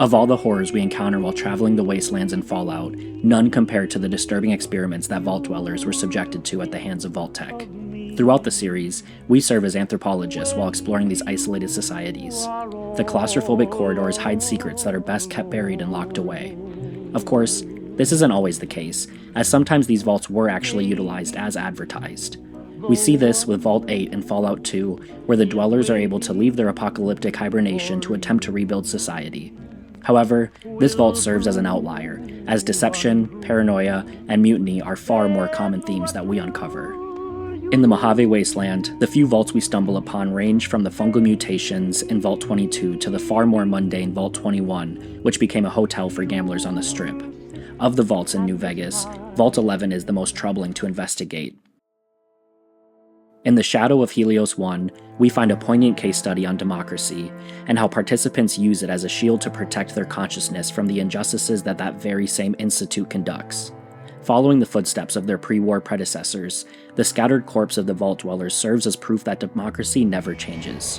Of all the horrors we encounter while traveling the wastelands in Fallout, none compare to the disturbing experiments that Vault Dwellers were subjected to at the hands of Vault Tech. Throughout the series, we serve as anthropologists while exploring these isolated societies. The claustrophobic corridors hide secrets that are best kept buried and locked away. Of course, this isn't always the case, as sometimes these vaults were actually utilized as advertised. We see this with Vault 8 in Fallout 2, where the Dwellers are able to leave their apocalyptic hibernation to attempt to rebuild society. However, this vault serves as an outlier, as deception, paranoia, and mutiny are far more common themes that we uncover. In the Mojave Wasteland, the few vaults we stumble upon range from the fungal mutations in Vault 22 to the far more mundane Vault 21, which became a hotel for gamblers on the Strip. Of the vaults in New Vegas, Vault 11 is the most troubling to investigate. In the shadow of Helios 1, we find a poignant case study on democracy, and how participants use it as a shield to protect their consciousness from the injustices that very same institute conducts. Following the footsteps of their pre-war predecessors, the scattered corpse of the Vault Dwellers serves as proof that democracy never changes.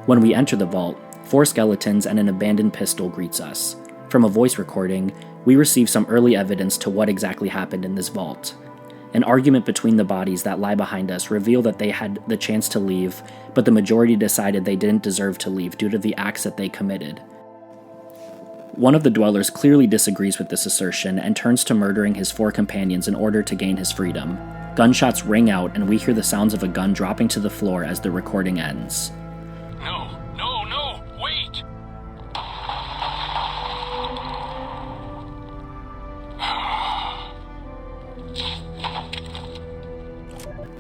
When we enter the vault, 4 skeletons and an abandoned pistol greets us. From a voice recording, we receive some early evidence to what exactly happened in this vault. An argument between the bodies that lie behind us reveal that they had the chance to leave, but the majority decided they didn't deserve to leave due to the acts that they committed. One of the Dwellers clearly disagrees with this assertion and turns to murdering his 4 companions in order to gain his freedom. Gunshots ring out and we hear the sounds of a gun dropping to the floor as the recording ends. No, wait!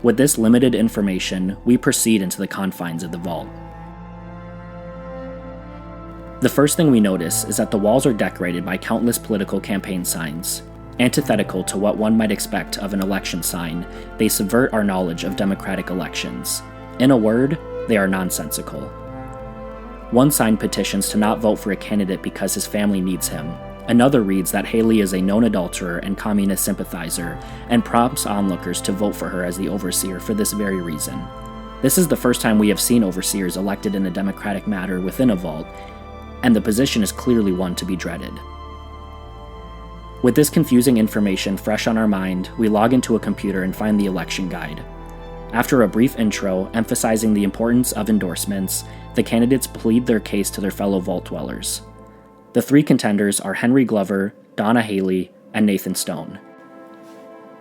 With this limited information, we proceed into the confines of the vault. The first thing we notice is that the walls are decorated by countless political campaign signs. Antithetical to what one might expect of an election sign, they subvert our knowledge of democratic elections. In a word, they are nonsensical. One sign petitions to not vote for a candidate because his family needs him. Another reads that Haley is a known adulterer and communist sympathizer, and prompts onlookers to vote for her as the overseer for this very reason. This is the first time we have seen overseers elected in a democratic manner within a vault, and the position is clearly one to be dreaded. With this confusing information fresh on our mind, we log into a computer and find the election guide. After a brief intro emphasizing the importance of endorsements, the candidates plead their case to their fellow Vault Dwellers. The 3 contenders are Henry Glover, Donna Haley, and Nathan Stone.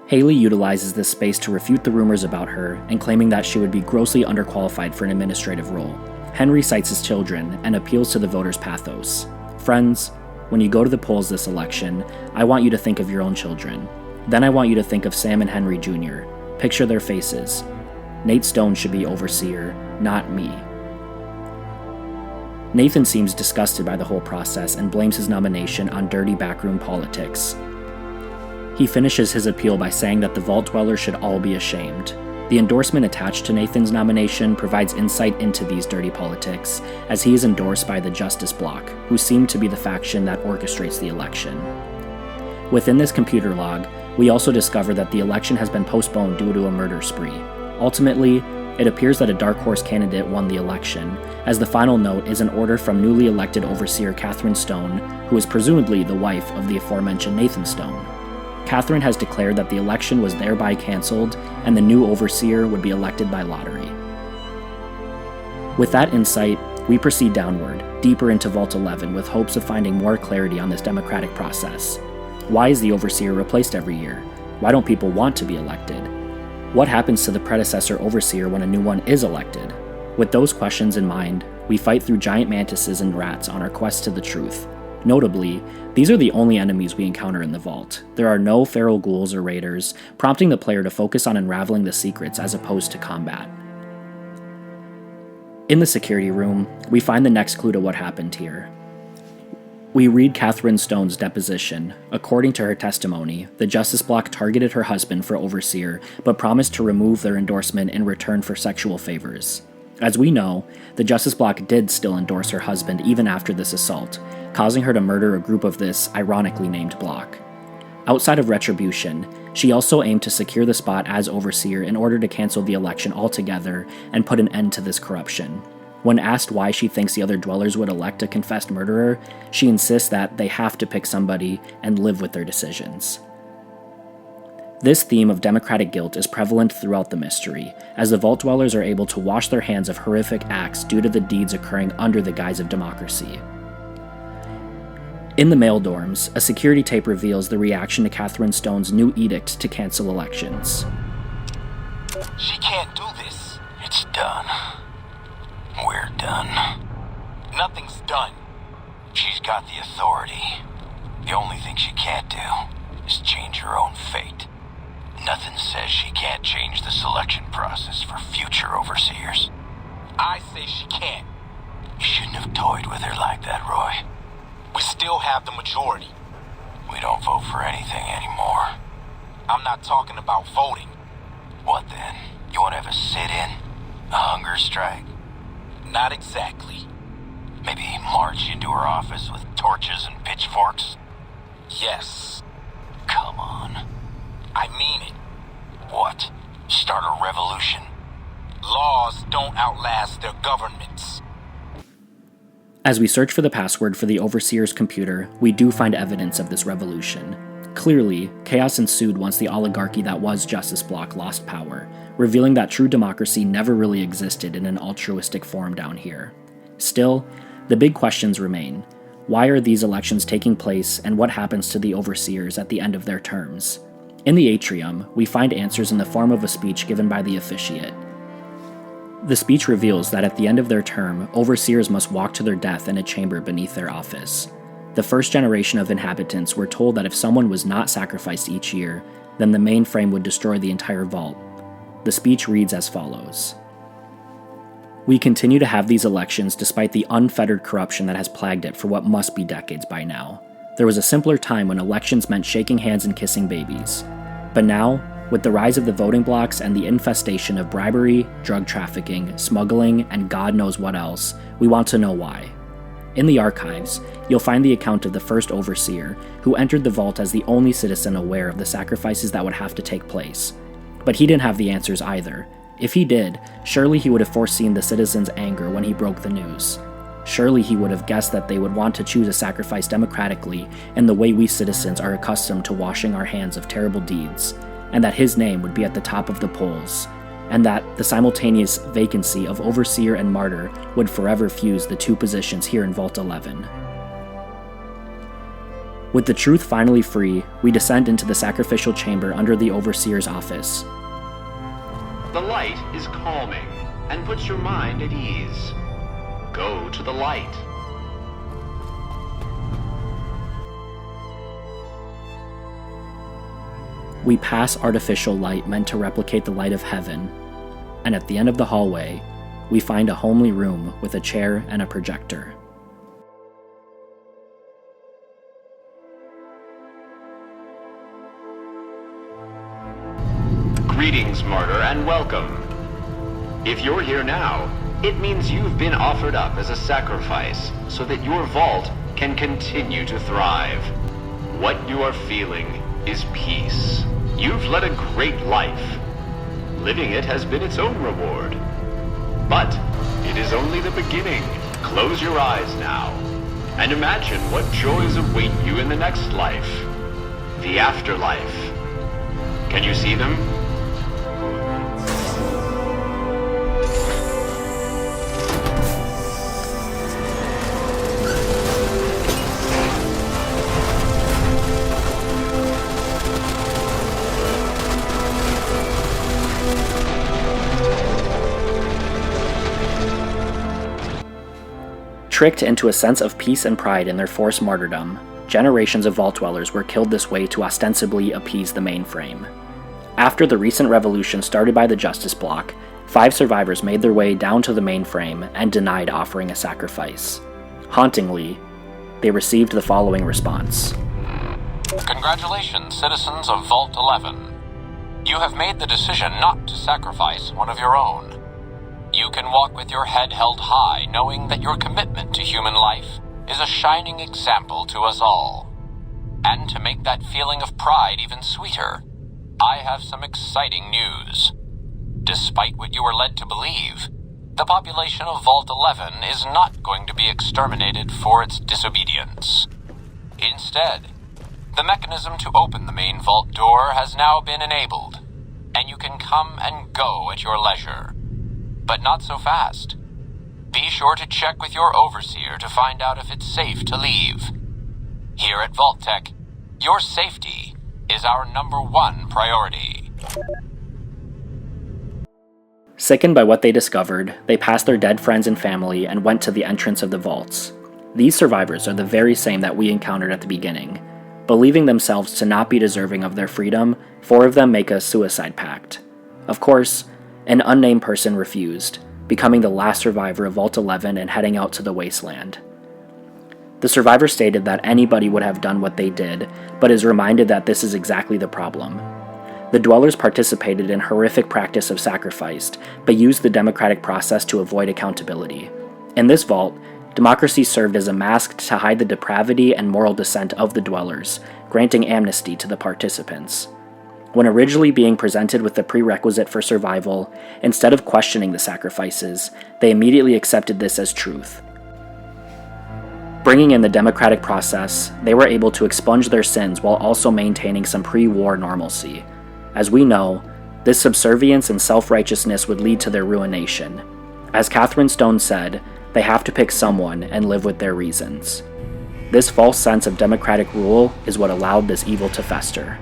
Haley utilizes this space to refute the rumors about her and claiming that she would be grossly underqualified for an administrative role. Henry cites his children and appeals to the voters' pathos. Friends, when you go to the polls this election, I want you to think of your own children. Then I want you to think of Sam and Henry Jr. Picture their faces. Nate Stone should be overseer, not me. Nathan seems disgusted by the whole process and blames his nomination on dirty backroom politics. He finishes his appeal by saying that the Vault Dwellers should all be ashamed. The endorsement attached to Nathan's nomination provides insight into these dirty politics, as he is endorsed by the Justice Bloc, who seem to be the faction that orchestrates the election. Within this computer log, we also discover that the election has been postponed due to a murder spree. Ultimately, it appears that a dark horse candidate won the election, as the final note is an order from newly elected overseer Catherine Stone, who is presumably the wife of the aforementioned Nathan Stone. Catherine has declared that the election was thereby cancelled, and the new overseer would be elected by lottery. With that insight, we proceed downward, deeper into Vault 11 with hopes of finding more clarity on this democratic process. Why is the overseer replaced every year? Why don't people want to be elected? What happens to the predecessor overseer when a new one is elected? With those questions in mind, we fight through giant mantises and rats on our quest to the truth. Notably, these are the only enemies we encounter in the vault. There are no feral ghouls or raiders, prompting the player to focus on unraveling the secrets as opposed to combat. In the security room, we find the next clue to what happened here. We read Catherine Stone's deposition. According to her testimony, the Justice Bloc targeted her husband for overseer, but promised to remove their endorsement in return for sexual favors. As we know, the Justice Bloc did still endorse her husband even after this assault, causing her to murder a group of this ironically named bloc. Outside of retribution, She also aimed to secure the spot as overseer in order to cancel the election altogether and put an end to this corruption. When asked why she thinks the other dwellers would elect a confessed murderer, she insists that they have to pick somebody and live with their decisions. This theme of democratic guilt is prevalent throughout the mystery, as the Vault Dwellers are able to wash their hands of horrific acts due to the deeds occurring under the guise of democracy. In the male dorms, a security tape reveals the reaction to Catherine Stone's new edict to cancel elections. She can't do this. It's done. We're done. Nothing's done. She's got the authority. The only thing she can't do is change her own fate. Nothing says she can't change the selection process for future overseers. I say she can't. You shouldn't have toyed with her like that, Roy. We still have the majority. We don't vote for anything anymore. I'm not talking about voting. What then? You want to have a sit-in? A hunger strike? Not exactly. Maybe march into her office with torches and pitchforks? Yes. Come on. I mean it. What? Start a revolution? Laws don't outlast their governments. As we search for the password for the Overseer's computer, we do find evidence of this revolution. Clearly, chaos ensued once the oligarchy that was Justice Block lost power, revealing that true democracy never really existed in an altruistic form down here. Still, the big questions remain. Why are these elections taking place, and what happens to the Overseers at the end of their terms? In the atrium, we find answers in the form of a speech given by the officiate. The speech reveals that at the end of their term, Overseers must walk to their death in a chamber beneath their office. The first generation of inhabitants were told that if someone was not sacrificed each year, then the mainframe would destroy the entire vault. The speech reads as follows. We continue to have these elections despite the unfettered corruption that has plagued it for what must be decades by now. There was a simpler time when elections meant shaking hands and kissing babies. But now, with the rise of the voting blocks and the infestation of bribery, drug trafficking, smuggling, and God knows what else, we want to know why. In the archives, you'll find the account of the first overseer, who entered the vault as the only citizen aware of the sacrifices that would have to take place. But he didn't have the answers either. If he did, surely he would have foreseen the citizens' anger when he broke the news. Surely he would have guessed that they would want to choose a sacrifice democratically in the way we citizens are accustomed to washing our hands of terrible deeds, and that his name would be at the top of the polls, and that the simultaneous vacancy of Overseer and Martyr would forever fuse the two positions here in Vault 11. With the truth finally free, we descend into the sacrificial chamber under the Overseer's office. The light is calming and puts your mind at ease. Go to the light. We pass artificial light meant to replicate the light of heaven, and at the end of the hallway, we find a homely room with a chair and a projector. Greetings, Martyr, and welcome. If you're here now, it means you've been offered up as a sacrifice so that your vault can continue to thrive. What you are feeling is peace. You've led a great life. Living it has been its own reward. But it is only the beginning. Close your eyes now and imagine what joys await you in the next life. The afterlife. Can you see them? Tricked into a sense of peace and pride in their forced martyrdom, generations of Vault Dwellers were killed this way to ostensibly appease the mainframe. After the recent revolution started by the Justice Block, 5 survivors made their way down to the mainframe and denied offering a sacrifice. Hauntingly, they received the following response. Congratulations, citizens of Vault 11. You have made the decision not to sacrifice one of your own. You can walk with your head held high, knowing that your commitment to human life is a shining example to us all. And to make that feeling of pride even sweeter, I have some exciting news. Despite what you were led to believe, the population of Vault 11 is not going to be exterminated for its disobedience. Instead, the mechanism to open the main vault door has now been enabled, and you can come and go at your leisure. But not so fast. Be sure to check with your overseer to find out if it's safe to leave. Here at Vault-Tec, your safety is our #1 priority. Sickened by what they discovered, they passed their dead friends and family and went to the entrance of the vaults. These survivors are the very same that we encountered at the beginning. Believing themselves to not be deserving of their freedom, 4 of them make a suicide pact. Of course, an unnamed person refused, becoming the last survivor of Vault 11 and heading out to the wasteland. The survivor stated that anybody would have done what they did, but is reminded that this is exactly the problem. The Dwellers participated in horrific practice of sacrifice, but used the democratic process to avoid accountability. In this vault, democracy served as a mask to hide the depravity and moral descent of the Dwellers, granting amnesty to the participants. When originally being presented with the prerequisite for survival, instead of questioning the sacrifices, they immediately accepted this as truth. Bringing in the democratic process, they were able to expunge their sins while also maintaining some pre-war normalcy. As we know, this subservience and self-righteousness would lead to their ruination. As Catherine Stone said, they have to pick someone and live with their reasons. This false sense of democratic rule is what allowed this evil to fester.